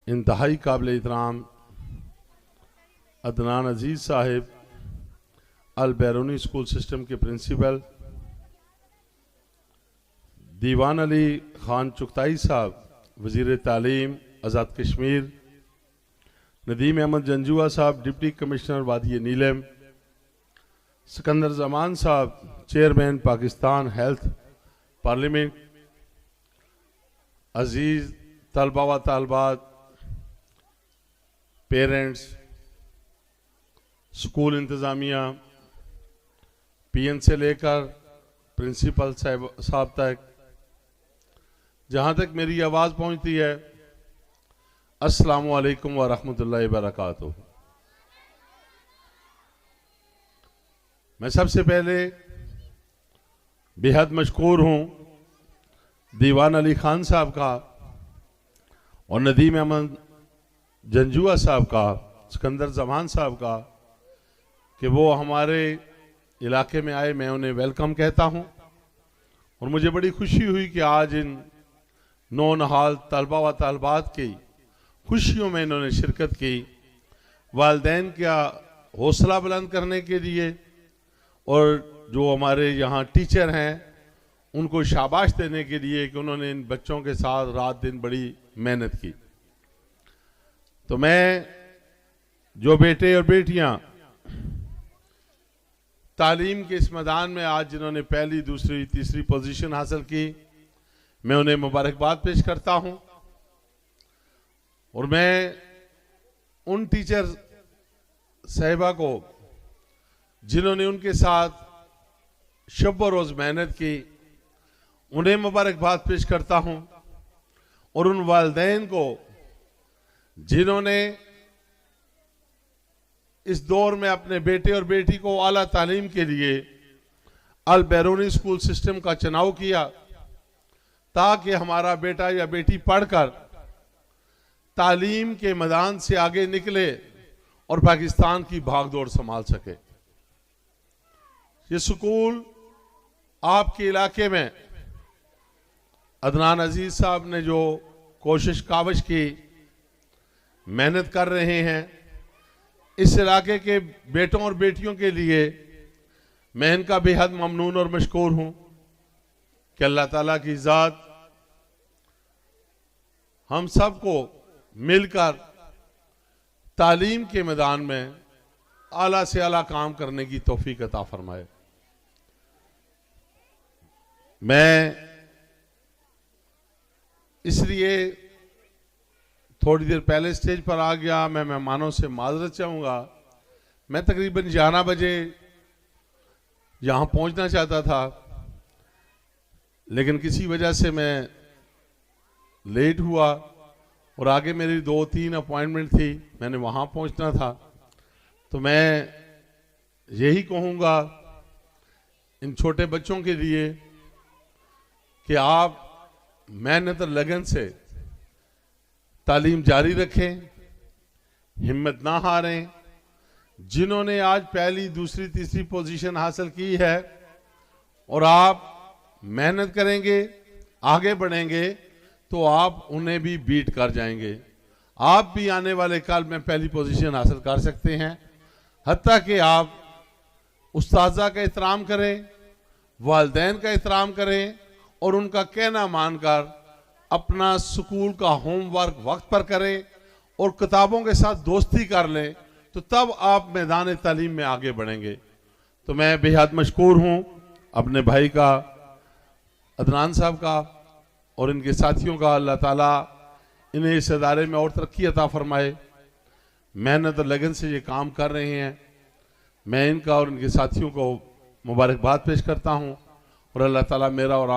इंतहाई काबिल एहतराम अदनान अजीज़ साहिब अल बैरूनी स्कूल सिस्टम के प्रिंसिपल, दीवान अली खान चुगताई साहब वज़ीर तालीम आज़ाद कश्मीर, नदीम अहमद जंजुआ साहब डिप्टी कमिश्नर वादी नीलम, सिकंदर जमान साहब चेयरमैन पाकिस्तान हेल्थ पार्लियामेंट, अजीज़ तलबा व तालबात, पेरेंट्स, स्कूल इंतज़ामिया, पीएन से लेकर प्रिंसिपल साहब तक, जहाँ तक मेरी आवाज़ पहुँचती है, अस्सलामु अलैकुम व रहमतुल्लाहि व बरकातुहू। मैं सबसे पहले बेहद मशकूर हूँ दीवान अली खान साहब का और नदीम अहमद जंजुआ साहब का, सिकंदर जमान साहब का कि वो हमारे इलाके में आए। मैं उन्हें वेलकम कहता हूँ और मुझे बड़ी खुशी हुई कि आज इन नौनहाल तलबा व तालबात की खुशियों में इन्होंने शिरकत की। वालिदैन का हौसला बुलंद करने के लिए और जो हमारे यहाँ टीचर हैं उनको शाबाश देने के लिए कि उन्होंने इन बच्चों के साथ रात दिन बड़ी मेहनत की। तो मैं जो बेटे और बेटियां तालीम के इस मैदान में आज जिन्होंने पहली, दूसरी, तीसरी पोजीशन हासिल की, मैं उन्हें मुबारकबाद पेश करता हूं। और मैं उन टीचर साहिबा को जिन्होंने उनके साथ शब व रोज मेहनत की, उन्हें मुबारकबाद पेश करता हूं। और उन वालिदैन को जिन्होंने इस दौर में अपने बेटे और बेटी को आला तालीम के लिए अल बैरूनी स्कूल सिस्टम का चुनाव किया ताकि हमारा बेटा या बेटी पढ़कर तालीम के मैदान से आगे निकले और पाकिस्तान की भागदौड़ संभाल सके। ये स्कूल आपके इलाके में अदनान अजीज साहब ने जो कोशिश काविश की, मेहनत कर रहे हैं, इस इलाके के बेटों और बेटियों के लिए मैं इनका बेहद ममनून और मशकूर हूं कि अल्लाह ताला की ज़ात हम सबको मिलकर तालीम के मैदान में आला से आला काम करने की तौफीक अता फरमाए। मैं इसलिए थोड़ी देर पहले स्टेज पर आ गया। मैं मेहमानों से माजरत चाहूँगा। मैं तकरीबन 11 बजे यहाँ पहुँचना चाहता था, लेकिन किसी वजह से मैं लेट हुआ और आगे मेरी 2-3 अपॉइंटमेंट थी, मैंने वहाँ पहुँचना था। तो मैं यही कहूँगा इन छोटे बच्चों के लिए कि आप मेहनत और लगन से तालीम जारी रखें, हिम्मत ना हारें। जिन्होंने आज पहली, दूसरी, तीसरी पोजीशन हासिल की है और आप मेहनत करेंगे, आगे बढ़ेंगे, तो आप उन्हें भी बीट कर जाएंगे। आप भी आने वाले काल में पहली पोजीशन हासिल कर सकते हैं। हत्ता कि आप उस्ताज़ा का एहतराम करें, वालिदैन का एहतराम करें और उनका कहना मानकर अपना स्कूल का होमवर्क वक्त पर करें और किताबों के साथ दोस्ती कर लें, तो तब आप मैदान तालीम में आगे बढ़ेंगे। तो मैं बेहद मशकूर हूँ अपने भाई का, अदनान साहब का और इनके साथियों का। अल्लाह ताला इन्हें इस इदारे में और तरक्की अता फरमाए। मेहनत और लगन से ये काम कर रहे हैं। मैं इनका और इनके साथियों को मुबारकबाद पेश करता हूँ और अल्लाह ताला मेरा और आप